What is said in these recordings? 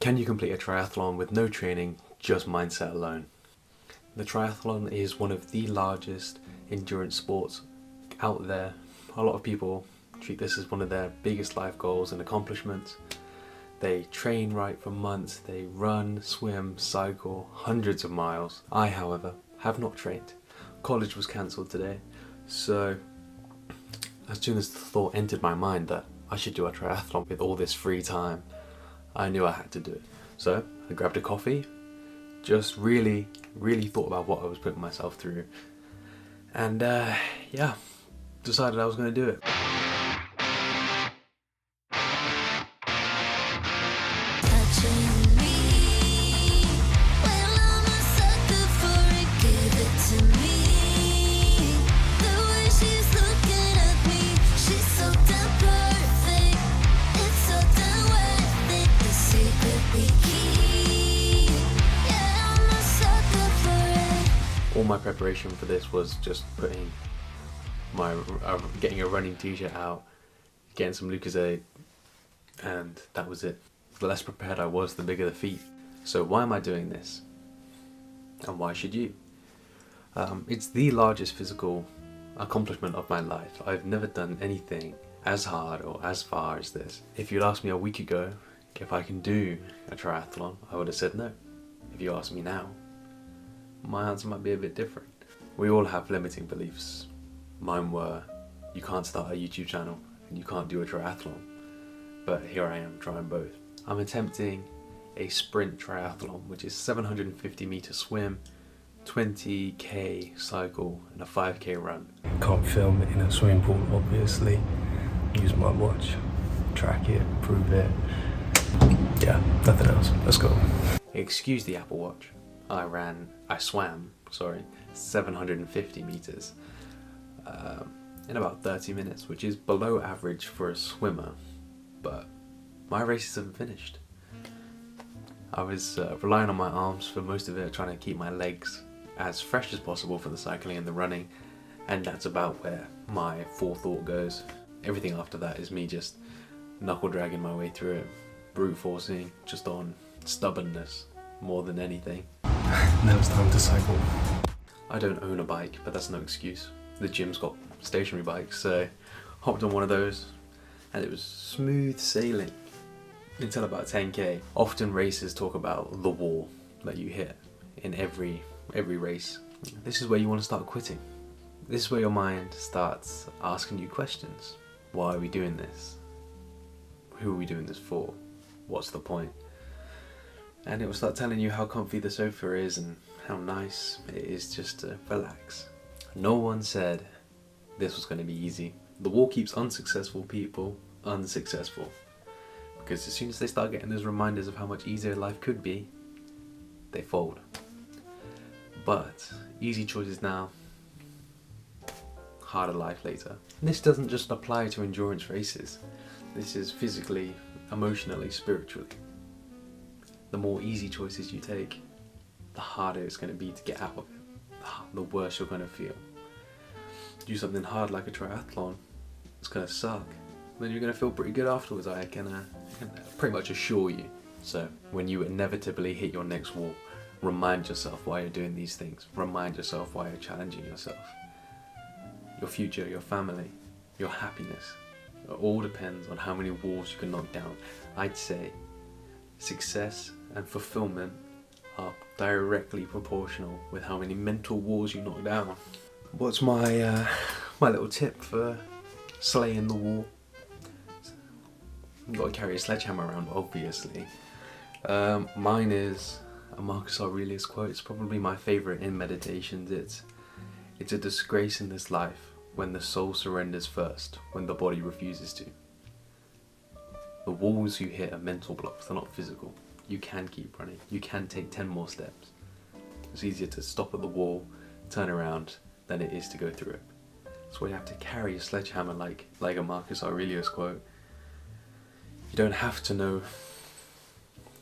Can you complete a triathlon with no training, just mindset alone? The triathlon is one of the largest endurance sports out there. A lot of people treat this as one of their biggest life goals and accomplishments. They train right for months, they run, swim, cycle hundreds of miles. I, however, have not trained. College was cancelled today, so as soon as the thought entered my mind that I should do a triathlon with all this free time, I knew I had to do it. So I grabbed a coffee, just really thought about what I was putting myself through, and decided I was going to do it. All my preparation for this was just putting getting a running t-shirt out, getting some Lucozade, and that was it. The less prepared I was, the bigger the feat. So why am I doing this? And why should you? It's the largest physical accomplishment of my life. I've never done anything as hard or as far as this. If you'd asked me a week ago if I can do a triathlon, I would have said no. If you ask me now, my answer might be a bit different. We all have limiting beliefs. Mine were, you can't start a YouTube channel and you can't do a triathlon. But here I am trying both. I'm attempting a sprint triathlon, which is 750 meter swim, 20k cycle and a 5k run. Can't film in a swimming pool, obviously. Use my watch, track it, prove it. Yeah, nothing else. Let's go. Excuse the Apple Watch. I swam 750 meters in about 30 minutes, which is below average for a swimmer, but my races haven't finished. I was relying on my arms for most of it, trying to keep my legs as fresh as possible for the cycling and the running, and that's about where my forethought goes. Everything after that is me just knuckle dragging my way through it, brute forcing, just on stubbornness more than anything. Now it's time to cycle. I don't own a bike, but that's no excuse. The gym's got stationary bikes, so hopped on one of those and it was smooth sailing until about 10k. Often races talk about the wall that you hit in every race. This is where you want to start quitting. This is where your mind starts asking you questions. Why are we doing this? Who are we doing this for? What's the point? And it will start telling you how comfy the sofa is and how nice it is just to relax. No one said this was going to be easy. The wall keeps unsuccessful people unsuccessful, because as soon as they start getting those reminders of how much easier life could be, they fold. But easy choices now, harder life later. And this doesn't just apply to endurance races. This is physically, emotionally, spiritually. The more easy choices you take, the harder it's going to be to get out of it, the worse you're going to feel. Do something hard like a triathlon, it's going to suck. Then you're going to feel pretty good afterwards, I can pretty much assure you. So when you inevitably hit your next wall, remind yourself why you're doing these things. Remind yourself why you're challenging yourself. Your future, your family, your happiness. It all depends on how many walls you can knock down. I'd say success and fulfillment are directly proportional with how many mental walls you knock down. What's my little tip for slaying the wall? You've got to carry a sledgehammer around, obviously. Mine is a Marcus Aurelius quote. It's probably my favourite in Meditations. It's a disgrace in this life when the soul surrenders first, when the body refuses to. The walls you hit are mental blocks, they're not physical. You can keep running, you can take 10 more steps. It's easier to stop at the wall, turn around, than it is to go through it. That's why you have to carry a sledgehammer like a Marcus Aurelius quote. You don't have to know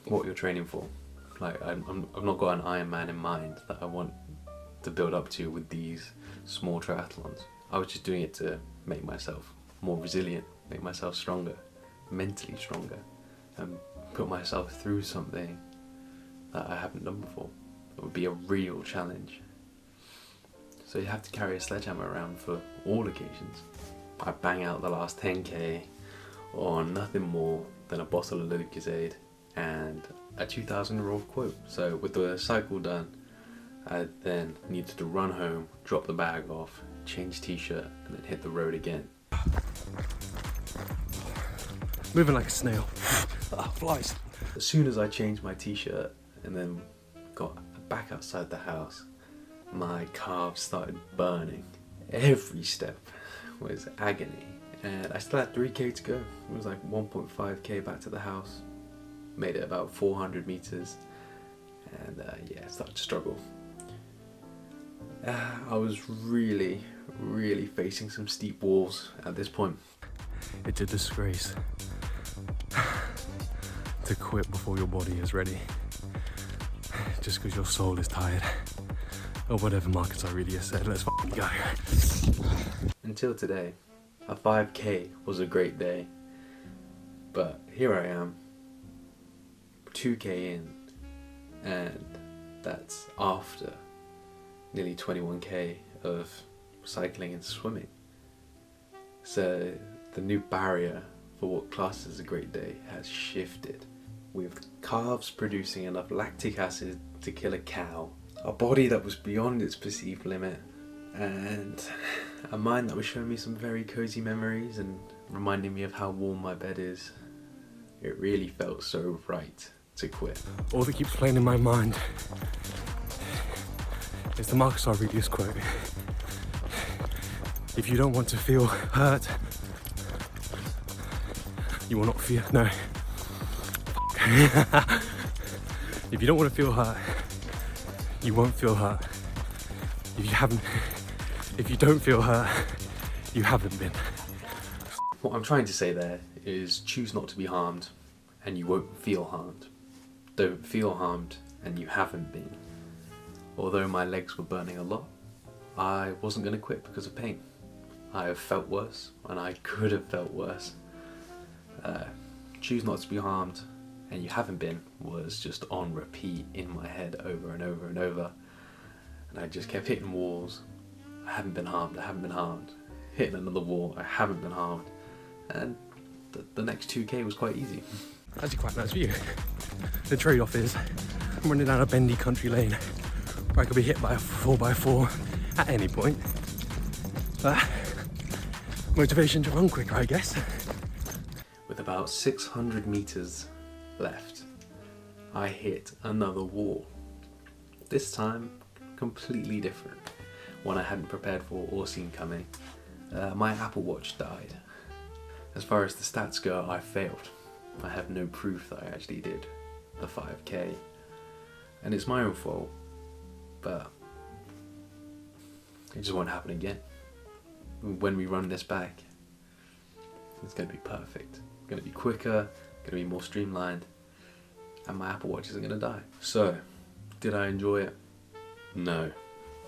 what you're training for. Like, I've not got an Ironman in mind that I want to build up to with these small triathlons. I was just doing it to make myself more resilient, make myself stronger, mentally stronger, and put myself through something that I haven't done before. It would be a real challenge. So you have to carry a sledgehammer around for all occasions. I bang out the last 10k on nothing more than a bottle of Lucozade and a 2,000-year-old quote. So with the cycle done, I then needed to run home, drop the bag off, change t-shirt, and then hit the road again. Moving like a snail. Flies. As soon as I changed my t-shirt and then got back outside the house, my calves started burning. Every step was agony, and I still had 3k to go. It was like 1.5k back to the house. Made it about 400 meters, and yeah, it started to struggle. I was really facing some steep walls at this point. It's a disgrace to quit before your body is ready, just because your soul is tired, or whatever Marcus Aurelius said. Let's fucking go. Until today, a 5k was a great day, but here I am, 2k in, and that's after nearly 21k of cycling and swimming. So the new barrier for what classes as a great day has shifted, with calves producing enough lactic acid to kill a cow, a body that was beyond its perceived limit, and a mind that was showing me some very cozy memories and reminding me of how warm my bed is. It really felt so right to quit. All that keeps playing in my mind is the Marcus Aurelius quote. If you don't want to feel hurt, you will not feel, no. If you don't want to feel hurt, you won't feel hurt. If you don't feel hurt, you haven't been. What I'm trying to say there is choose not to be harmed and you won't feel harmed. Don't feel harmed and you haven't been. Although my legs were burning a lot, I wasn't going to quit because of pain. I have felt worse, and I could have felt worse. Choose not to be harmed and you haven't been was just on repeat in my head over and over and over. And I just kept hitting walls. I haven't been harmed, I haven't been harmed. Hitting another wall, I haven't been harmed. And the next 2k was quite easy. Actually quite nice view. The trade-off is I'm running down a bendy country lane where I could be hit by a 4x4 at any point. Motivation to run quicker, I guess. With about 600 meters left, I hit another wall. This time, completely different. One I hadn't prepared for or seen coming. My Apple Watch died. As far as the stats go, I failed. I have no proof that I actually did the 5k. And it's my own fault, but it just won't happen again. When we run this back, it's going to be perfect. It's going to be quicker, going to be more streamlined, and my Apple Watch isn't going to die. So, did I enjoy it? No.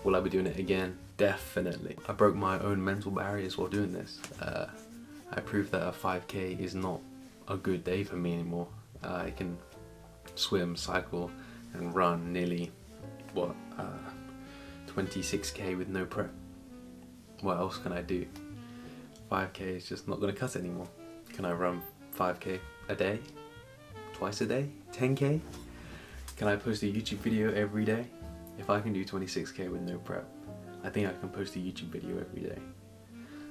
Will I be doing it again? Definitely. I broke my own mental barriers while doing this. I proved that a 5k is not a good day for me anymore. I can swim, cycle, and run nearly, 26k with no prep. What else can I do? 5k is just not going to cut it anymore. Can I run 5k a day? Twice a day? 10k? Can I post a YouTube video every day? If I can do 26k with no prep, I think I can post a YouTube video every day.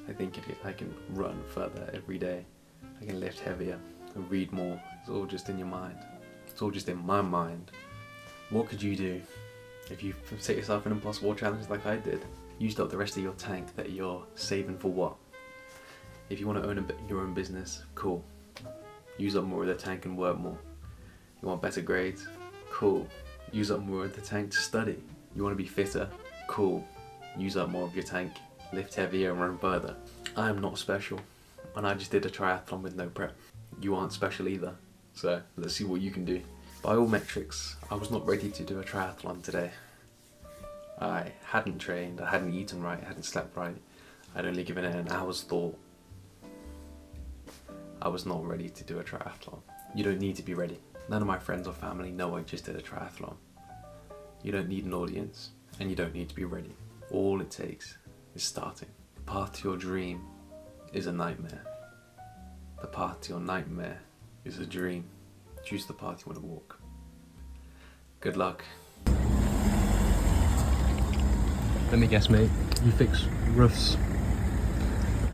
I think if I can run further every day, I can lift heavier and read more. It's all just in your mind. It's all just in my mind. What could you do if you set yourself an impossible challenge like I did? Used up the rest of your tank that you're saving for what? If you want to own your own business, cool. Use up more of the tank and work more. You want better grades? Cool. Use up more of the tank to study. You want to be fitter? Cool. Use up more of your tank, lift heavier and run further. I am not special, and I just did a triathlon with no prep. You aren't special either, so let's see what you can do. By all metrics, I was not ready to do a triathlon today. I hadn't trained, I hadn't eaten right, I hadn't slept right. I'd only given it an hour's thought. I was not ready to do a triathlon. You don't need to be ready. None of my friends or family know I just did a triathlon. You don't need an audience, and you don't need to be ready. All it takes is starting. The path to your dream is a nightmare. The path to your nightmare is a dream. Choose the path you want to walk. Good luck. Let me guess, mate. You fix roofs